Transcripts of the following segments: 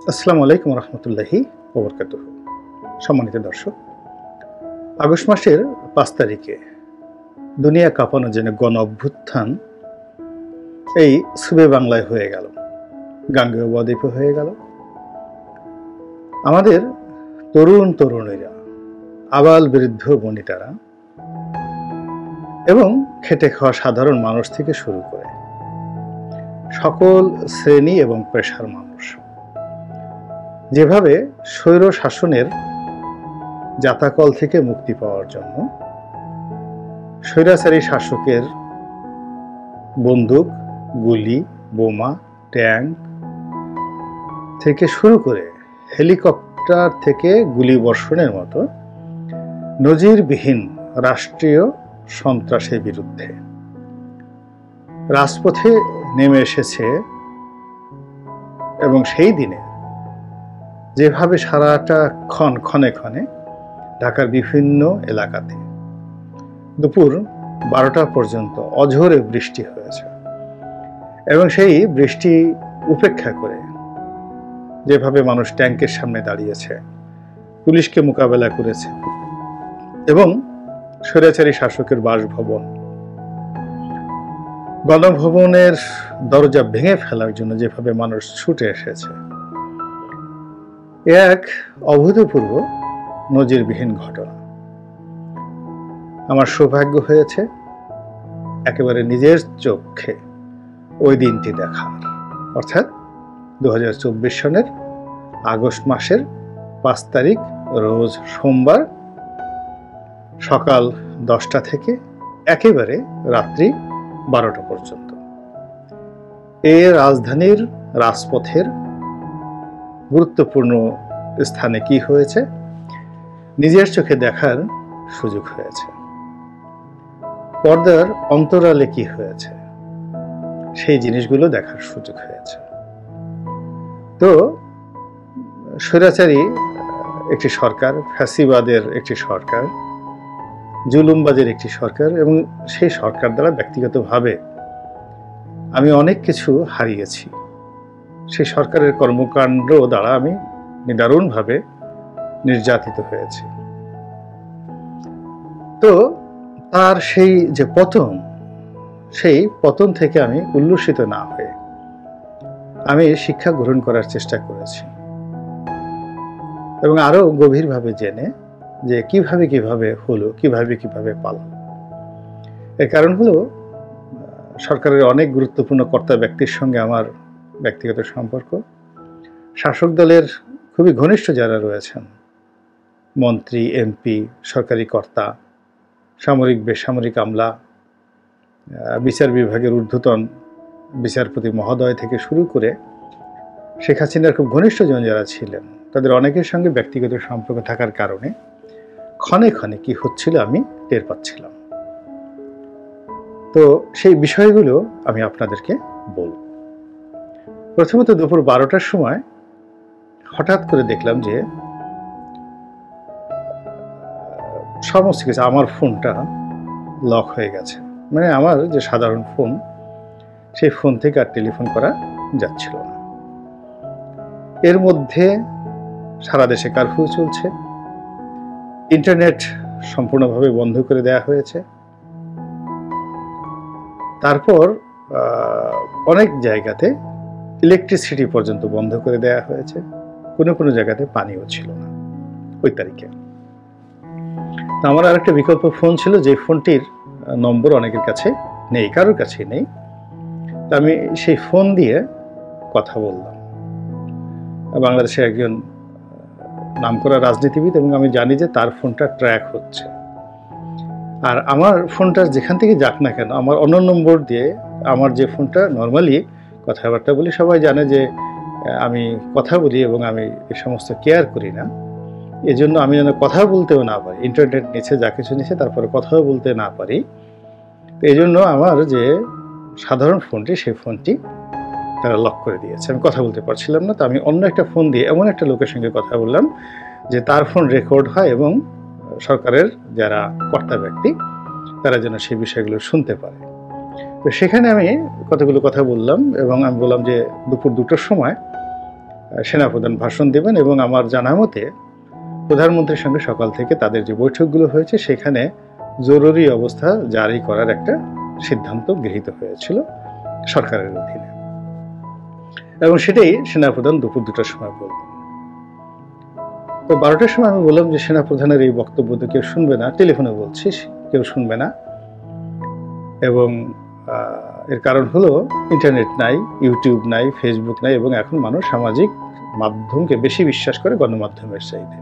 আসসালামু আলাইকুম রহমতুল্লাহি ওবরকাতুহু। সম্মানিত দর্শক, আগস্ট মাসের 5 তারিখে দুনিয়া কাঁপানো যেন গণ অভ্যুত্থান এই সুবে বাংলায় হয়ে গেল, গাঙ্গেয় বদ্বীপে হয়ে গেল। আমাদের তরুণ তরুণীরা, আবাল বৃদ্ধ বনিতারা এবং খেটে খাওয়া সাধারণ মানুষ থেকে শুরু করে সকল শ্রেণী এবং পেশার মানুষ যেভাবে স্বৈর শাসনের জাতাকল থেকে মুক্তি পাওয়ার জন্য স্বৈরাচারী শাসকের বন্দুক, গুলি, বোমা, ট্যাঙ্ক থেকে শুরু করে হেলিকপ্টার থেকে গুলি বর্ষণের মতো নজিরবিহীন রাষ্ট্রীয় সন্ত্রাসের বিরুদ্ধে রাজপথে নেমে এসেছে। এবং সেই দিনে যেভাবে সারাটা ক্ষণে ক্ষণে ঢাকার বিভিন্ন এলাকাতে দুপুর 12টা পর্যন্ত অঝোরে বৃষ্টি হয়েছে, এবং সেই বৃষ্টি উপেক্ষা করে যেভাবে মানুষ ট্যাঙ্কের সামনে দাঁড়িয়েছে, পুলিশকে মোকাবেলা করেছে এবং স্বৈরাচারী শাসকের বাসভবন, গণভবনের দরজা ভেঙে ফেলার জন্য যেভাবে মানুষ ছুটে এসেছে, এক অভূতপূর্ব নজিরবিহীন ঘটনা। আমার সৌভাগ্য হয়েছে একেবারে নিজের চোখে ওই দিনটি দেখার, অর্থাৎ 2024 সনের আগস্ট মাসের 5 তারিখ রোজ সোমবার সকাল 10টা থেকে একেবারে রাত্রি 12টা পর্যন্ত রাজধানীর রাজপথের গুরুত্বপূর্ণ স্থানে কি হয়েছে নিজের চোখে দেখার সুযোগ হয়েছে। পর্দার অন্তরালে কি হয়েছে সেই জিনিসগুলো দেখার সুযোগ হয়েছে। তো স্বৈরাচারী একটি সরকার, ফ্যাসিবাদের একটি সরকার, জুলুমবাজের একটি সরকার, এবং সেই সরকার দ্বারা ব্যক্তিগতভাবে আমি অনেক কিছু হারিয়েছি। সেই সরকারের কর্মকাণ্ড দ্বারা আমি নিদারুণভাবে নির্যাতিত হয়েছি। তো তার সেই যে পতন, সেই পতন থেকে আমি উল্লসিত না হয়ে আমি শিক্ষা গ্রহণ করার চেষ্টা করেছি, এবং আরো গভীরভাবে জেনে যে কিভাবে হলো, কিভাবে পালন। এর কারণ হলো সরকারের অনেক গুরুত্বপূর্ণ কর্তা ব্যক্তির সঙ্গে আমার ব্যক্তিগত সম্পর্ক, শাসক দলের খুবই ঘনিষ্ঠ যারা রয়েছেন, মন্ত্রী, এমপি, সরকারি কর্তা, সামরিক বেসামরিক আমলা, বিচার বিভাগের ঊর্ধ্বতন বিচারপতি মহোদয় থেকে শুরু করে শেখ হাসিনার খুব ঘনিষ্ঠজন যারা ছিলেন, তাদের অনেকের সঙ্গে ব্যক্তিগত সম্পর্ক থাকার কারণে ক্ষণে ক্ষণে কি হচ্ছিল আমি টের পাচ্ছিলাম। তো সেই বিষয়গুলো আমি আপনাদেরকে বলব। প্রথমত দুপুর 12টার সময় হঠাৎ করে দেখলাম যে সমস্ত কিছু, আমার ফোনটা লক হয়ে গেছে। মানে আমার যে সাধারণ ফোন, সেই ফোন থেকে আর টেলিফোন করা যাচ্ছিল না। এর মধ্যে সারা দেশে কারফিউ চলছে, ইন্টারনেট সম্পূর্ণভাবে বন্ধ করে দেওয়া হয়েছে। তারপর অনেক জায়গাতে ইলেকট্রিসিটি পর্যন্ত বন্ধ করে দেওয়া হয়েছে, কোনো জায়গাতে পানিও ছিল না ওই তারিখে। আমার আর একটা বিকল্প ফোন ছিল, যে ফোনটির নম্বর অনেকের কাছে নেই, কারোর কাছে নেই। আমি সেই ফোন দিয়ে কথা বললাম। বাংলাদেশের একজন নামকরা রাজনীতিবিদ, এবং আমি জানি যে তার ফোনটা ট্র্যাক হচ্ছে। আর আমার ফোনটা যেখান থেকে যাক না কেন, আমার অন্য নম্বর দিয়ে আমার যে ফোনটা নর্মালি কথাবার্তা বলি, সবাই জানে যে আমি কথা বলি এবং আমি এই সমস্ত কেয়ার করি না। এজন্য আমি যেন কথা বলতেও না পারি, ইন্টারনেট নিচে যা কিছু নিচে, তারপরে কথাও বলতে না পারি। তো এই জন্য আমার যে সাধারণ ফোনটি, সেই ফোনটি তারা লক করে দিয়েছে, আমি কথা বলতে পারছিলাম না। তো আমি অন্য একটা ফোন দিয়ে এমন একটা লোকের সঙ্গে কথা বললাম যে তার ফোন রেকর্ড হয়, এবং সরকারের যারা কর্তা ব্যক্তি তারা যেন সেই বিষয়গুলো শুনতে পারে। তো সেখানে আমি কতগুলো কথা বললাম, এবং আমি বললাম যে দুপুর 2টার সময় সেনাপ্রধান ভাষণ দেবেন এবং আমার জানা মতে প্রধানমন্ত্রীর সঙ্গে সকাল থেকে তাদের যে বৈঠকগুলো হয়েছে সেখানে জরুরি অবস্থা জারি করার একটা সিদ্ধান্ত গৃহীত হয়েছিল সরকারের অধীনে, এবং সেটাই সেনাপ্রধান দুপুর 2টার সময় বলবেন। তো 12টার সময় আমি বললাম যে সেনাপ্রধানের এই বক্তব্য তো কেউ শুনবে না, টেলিফোনে বলছি কেউ শুনবে না, এবং এর কারণ হলো ইন্টারনেট নাই, ইউটিউব নাই, ফেসবুক নাই, এবং এখন মানুষ সামাজিক মাধ্যমকে বেশি বিশ্বাস করে গণমাধ্যমের চাইতে।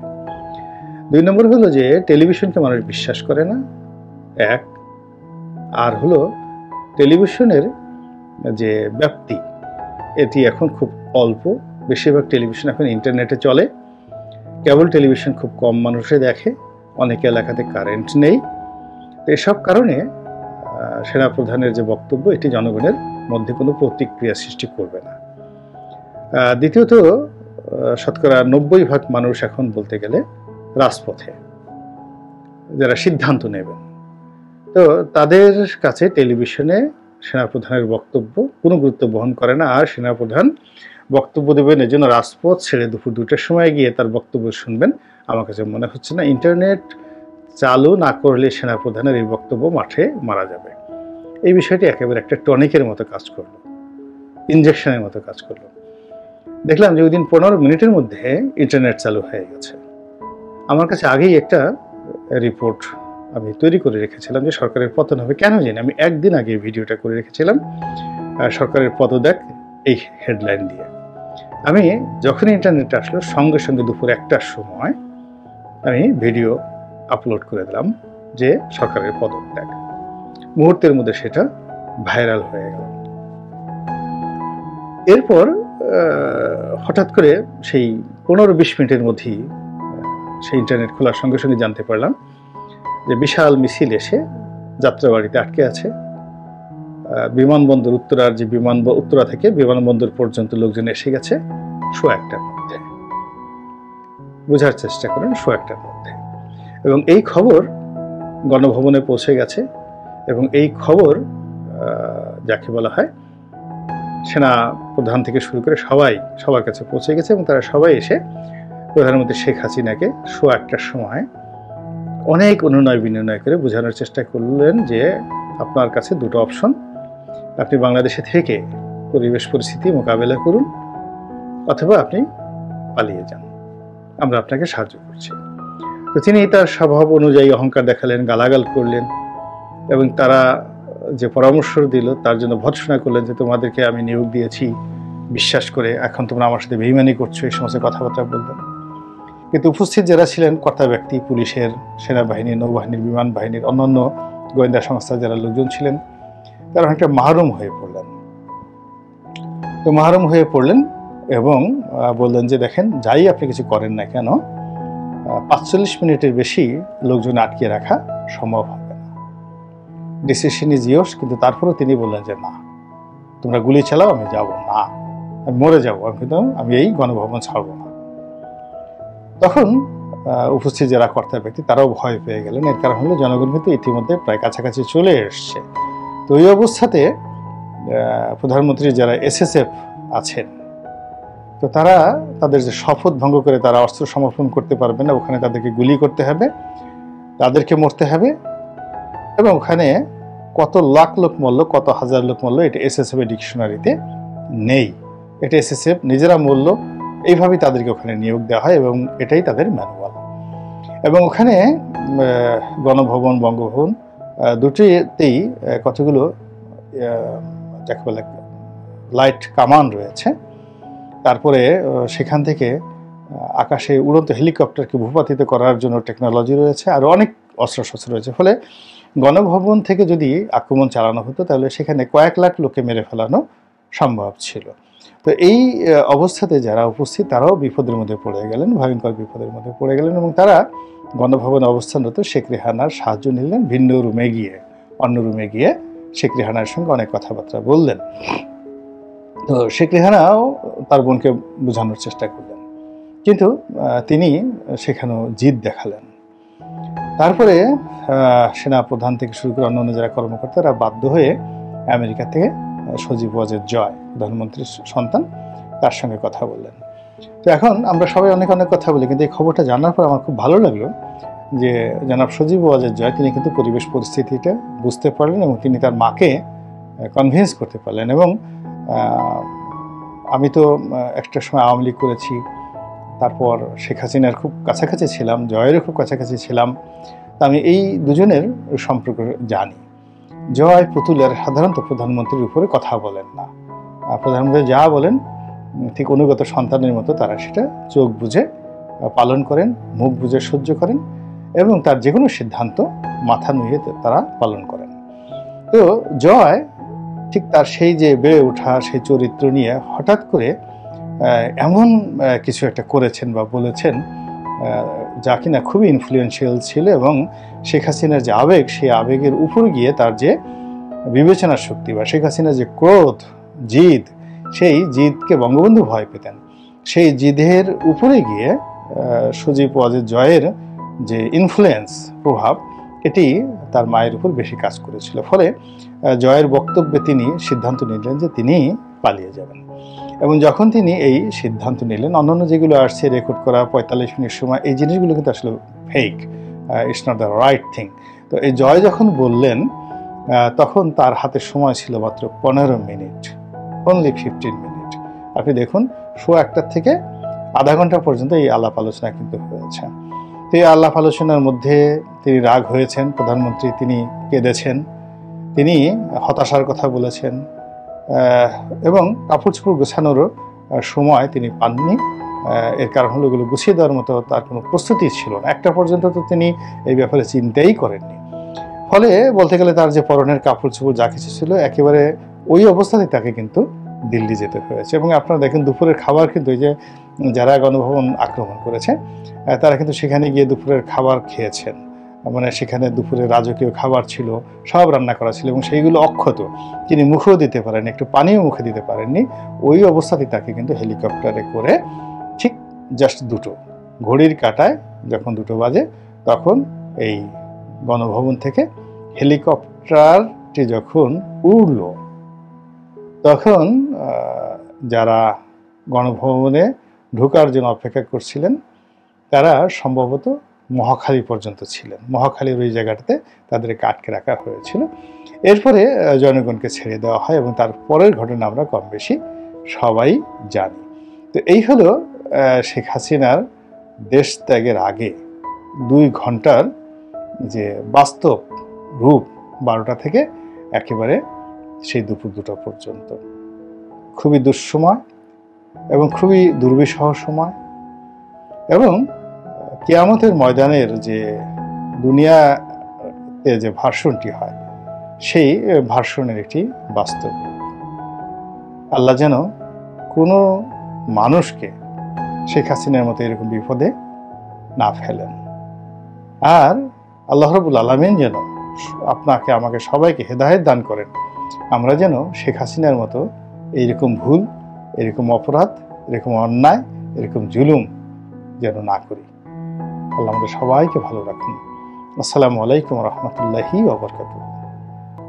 2 নম্বর হলো যে টেলিভিশনকে মানুষ বিশ্বাস করে না, এক। আর হলো টেলিভিশনের যে ব্যাপ্তি এটি এখন খুব অল্প, বেশিরভাগ টেলিভিশন এখন ইন্টারনেটে চলে, কেবল টেলিভিশন খুব কম মানুষে দেখে, অনেক এলাকাতে কারেন্ট নেই। তো এসব কারণে সেনাপ্রধানের যে বক্তব্য এটি জনগণের মধ্যে কোনো প্রতিক্রিয়া সৃষ্টি করবে না। দ্বিতীয়ত, শতকরা 90% মানুষ এখন বলতে গেলে রাজপথে, যারা সিদ্ধান্ত নেবেন। তো তাদের কাছে টেলিভিশনে সেনাপ্রধানের বক্তব্য কোনো গুরুত্ব বহন করে না, আর সেনাপ্রধান বক্তব্য দেবেন এর জন্য রাজপথ ছেড়ে দুপুর 2টার সময় গিয়ে তার বক্তব্য শুনবেন আমার কাছে মনে হচ্ছে না। ইন্টারনেট চালু না করলে সেনাপ্রধানের এই বক্তব্য মাঠে মারা যাবে। এই বিষয়টি একেবারে একটা টনিকের মতো কাজ করলো, ইনজেকশনের মতো কাজ করলো। দেখলাম যে ওই দিন 15 মিনিটের মধ্যে ইন্টারনেট চালু হয়ে গেছে। আমার কাছে আগেই একটা রিপোর্ট আমি তৈরি করে রেখেছিলাম যে সরকারের পতন হবে, কেন জানি আমি একদিন আগে ভিডিওটা করে রেখেছিলাম, সরকারের পদত্যাগ এই হেডলাইন দিয়ে। আমি যখন ইন্টারনেট আসলো সঙ্গে সঙ্গে দুপুর 1টার সময় আমি ভিডিও আপলোড করে দিলাম যে সরকারের পদত্যাগ। মুহূর্তের মধ্যে সেটা ভাইরাল হয়ে গেল। এরপর হঠাৎ করে সেই 15-20 মিনিটের মধ্যেই সেই ইন্টারনেট খোলার সঙ্গে সঙ্গে জানতে পারলাম যে বিশাল মিছিল এসে যাত্রাবাড়িতে আটকে আছে। বিমানবন্দর উত্তরার যে উত্তরা থেকে বিমানবন্দর পর্যন্ত লোকজন এসে গেছে 1:15টার মধ্যে। বোঝার চেষ্টা করেন, 1:15টার মধ্যে। এবং এই খবর গণভবনে পৌঁছে গেছে, এবং এই খবর যাকে বলা হয় সেনা প্রধান থেকে শুরু করে সবার কাছে পৌঁছে গেছে, এবং তারা সবাই এসে প্রধানমন্ত্রী শেখ হাসিনাকে 1:15টার সময় অনেক অনুনয় বিনয় করে বোঝানোর চেষ্টা করলেন যে আপনার কাছে 2টো অপশন, আপনি বাংলাদেশে থেকে পরিবেশ পরিস্থিতি মোকাবেলা করুন, অথবা আপনি পালিয়ে যান, আমরা আপনাকে সাহায্য করছি। তো তিনি তার স্বভাব অনুযায়ী অহংকার দেখালেন, গালাগাল করলেন, এবং তারা যে পরামর্শ দিল তার জন্য ভৎসনা করলেন যে তোমাদেরকে আমি নিয়োগ দিয়েছি বিশ্বাস করে, এখন তোমরা আমার সাথে বেইমানি করছো, এই সমস্ত কথাবার্তা বললেন। কিন্তু উপস্থিত যারা ছিলেন কর্তা ব্যক্তি, পুলিশের, সেনাবাহিনী, নৌবাহিনীর, বিমান বাহিনীর, অন্যান্য গোয়েন্দা সংস্থার যারা লোকজন ছিলেন, তারা অনেকটা মাহরুম হয়ে পড়লেন। তো মাহরুম হয়ে পড়লেন এবং বললেন যে দেখেন, যাই আপনি কিছু করেন না কেন, 45 মিনিটের বেশি লোকজন আটকে রাখা সম্ভব হবে না, ডিসিশন ইজ ইয়োর্স। কিন্তু তারপরেও তিনি বললেন যে না, তোমরা গুলি চালাও, আমি যাব না, আমি মরে যাবো, কিন্তু আমি এই গণভবন ছাড়বো না। তখন উপস্থিত যারা কর্তা ব্যক্তি তারাও ভয় পেয়ে গেলেন। এর কারণ হলো জনগণ কিন্তু ইতিমধ্যে প্রায় কাছাকাছি চলে এসছে। তো এই অবস্থাতে প্রধানমন্ত্রী যারা এসএসএফ আছেন, তো তারা তাদের যে শপথ ভঙ্গ করে তারা অস্ত্র সমর্পণ করতে পারবে না, ওখানে তাদেরকে গুলি করতে হবে, তাদেরকে মরতে হবে, এবং ওখানে কত লাখ লোক মরল, কত হাজার লোক মরল, এটা এসএসএফ এর ডিকশনারিতে নেই। এটা এসএসএফ নিজেরা মরল, এইভাবেই তাদেরকে ওখানে নিয়োগ দেওয়া হয়, এবং এটাই তাদের ম্যানুয়াল। এবং ওখানে গণভবন, বঙ্গভবন দুটিতেই কতগুলো যাকে বলে লাইট কামান রয়েছে। তারপরে সেখান থেকে আকাশে উড়ন্ত হেলিকপ্টারকে ভূপাতিত করার জন্য টেকনোলজি রয়েছে, আর অনেক অস্ত্রশস্ত্র রয়েছে। ফলে গণভবন থেকে যদি আক্রমণ চালানো হতো তাহলে সেখানে কয়েক লাখ লোককে মেরে ফেলানো সম্ভব ছিল। তো এই অবস্থাতে যারা উপস্থিত তারাও বিপদের মধ্যে পড়ে গেলেন, ভয়ঙ্কর বিপদের মধ্যে পড়ে গেলেন, এবং তারা গণভবনে অবস্থানরত শেখ রেহানার সাহায্য নিলেন। ভিন্ন রুমে গিয়ে, অন্য রুমে গিয়ে শেখ রেহানার সঙ্গে অনেক কথাবার্তা বললেন। তো শেখ রেহানাও তার বোনকে বোঝানোর চেষ্টা করলেন, কিন্তু তিনি সেখানেও জিদ দেখালেন। তারপরে সেনা প্রধান থেকে শুরু করে অন্যান্য যারা কর্মকর্তারা বাধ্য হয়ে আমেরিকা থেকে সজীব ওয়াজেদ জয়, প্রধানমন্ত্রীর সন্তান, তার সঙ্গে কথা বললেন। তো এখন আমরা সবাই অনেক অনেক কথা বলি, কিন্তু এই খবরটা জানার পর আমার খুব ভালো লাগলো যে জনাব সজীব ওয়াজেদ জয় তিনি কিন্তু পরিবেশ পরিস্থিতিটা বুঝতে পারলেন এবং তিনি তার মাকে কনভিন্স করতে পারলেন। এবং আমি তো একটা সময় আওয়ামী লীগ করেছি, তারপর শেখ হাসিনার খুব কাছাকাছি ছিলাম, জয়েরও খুব কাছাকাছি ছিলাম। তা আমি এই দুজনের সম্পর্ক জানি। জয় পুতুলের সাধারণত প্রধানমন্ত্রীর উপরে কথা বলেন না, প্রধানমন্ত্রী যা বলেন ঠিক অনুগত সন্তানের মতো তারা সেটা চোখ বুঝে পালন করেন, মুখ বুঝে সহ্য করেন এবং তার যে কোনো সিদ্ধান্ত মাথা নুয়ে তারা পালন করেন। তো জয় ঠিক তার সেই যে বেড়ে ওঠা সেই চরিত্র নিয়ে হঠাৎ করে এমন কিছু একটা করেছেন বা বলেছেন যা কিনা খুবই ইনফ্লুয়েন্সিয়াল ছিল, এবং শেখ হাসিনার যে আবেগ সেই আবেগের উপর গিয়ে তার যে বিবেচনার শক্তি বা শেখ হাসিনার যে ক্রোধ, জিদ, সেই জিদকে বঙ্গবন্ধু ভয় পেতেন। সেই জিদের উপরে গিয়ে সজীব ওয়াজেদ জয়ের যে ইনফ্লুয়েন্স, প্রভাব, এটি তার মায়ের উপর বেশি কাজ করেছিল। ফলে জয়ের বক্তব্যে তিনি সিদ্ধান্ত নিলেন যে তিনি পালিয়ে যাবেন। এবং যখন তিনি এই সিদ্ধান্ত নিলেন, অন্যান্য যেগুলো আসছে রেকর্ড করা 45 মিনিট সময়, এই জিনিসগুলো কিন্তু আসলে fake, it's not the right thing. তো এই জয় যখন বললেন তখন তার হাতে সময় ছিল মাত্র 15 মিনিট, অনলি 15 মিনিট। আপনি দেখুন, শো 1টা থেকে আধা ঘন্টা পর্যন্ত এই আলাপ আলোচনা কিন্তু হয়েছে। তো এই আলাপ আলোচনার মধ্যে তিনি রাগ হয়েছেন, প্রধানমন্ত্রী তিনি কেঁদেছেন, তিনি হতাশার কথা বলেছেন এবং কাপড় চোপড় গোছানোরও সময় তিনি পাননি। এর কারণ হলো এগুলো গুছিয়ে দেওয়ার মতো তার কোনো প্রস্তুতি ছিল না, একটা পর্যন্ত তো তিনি এই ব্যাপারে চিন্তাই করেননি। ফলে বলতে গেলে তার যে পরনের কাপড় চোপড় যা কিছু ছিল একেবারে ওই অবস্থাতে তাকে কিন্তু দিল্লি যেতে হয়েছে। এবং আপনারা দেখেন দুপুরের খাবার কিন্তু এই যে যারা গণভবন আক্রমণ করেছে তারা কিন্তু সেখানে গিয়ে দুপুরের খাবার খেয়েছেন, মানে সেখানে দুপুরে রাজকীয় খাবার ছিল, সব রান্না করা ছিল এবং সেইগুলো অক্ষত, তিনি মুখেও দিতে পারেননি, একটু পানিও মুখে দিতে পারেননি। ওই অবস্থাতে তাকে কিন্তু হেলিকপ্টারে করে ঠিক জাস্ট দুটো ঘড়ির কাঁটায় যখন 2টো বাজে তখন এই গণভবন থেকে হেলিকপ্টারটি যখন উড়ল, তখন যারা গণভবনে ঢোকার জন্য অপেক্ষা করছিলেন তারা সম্ভবত মহাখালী পর্যন্ত ছিলেন। মহাখালীর ওই জায়গাটাতে তাদেরকে আটকে রাখা হয়েছিল। এরপরে জনগণকে ছেড়ে দেওয়া হয় এবং তার পরের ঘটনা আমরা কম বেশি সবাই জানি। তো এই হলো শেখ হাসিনার দেশ ত্যাগের আগে 2 ঘন্টার যে বাস্তব রূপ, 12টা থেকে একেবারে সেই দুপুর 2টা পর্যন্ত। খুবই দুঃসময় এবং খুবই দুর্বিষহ সময়, এবং কিয়ামতের ময়দানের যে দুনিয়াতে যে ভার্সনটি হয় সেই ভার্সনের একটি বাস্তব। আল্লাহ যেন কোনো মানুষকে শেখ হাসিনার মতো এরকম বিপদে না ফেলেন, আর আল্লাহ রাব্বুল আলামিন যেন আপনাকে আমাকে সবাইকে হেদায়েত দান করেন, আমরা যেন শেখ হাসিনার মতো এইরকম ভুল, এরকম অপরাধ, এরকম অন্যায়, এরকম জুলুম যেন না করি। আল্লাহ আমাদের সবাইকে ভালো রাখুন। আসসালামু আলাইকুম রহমতুল্লাহি ওয়া বারাকাতুহু।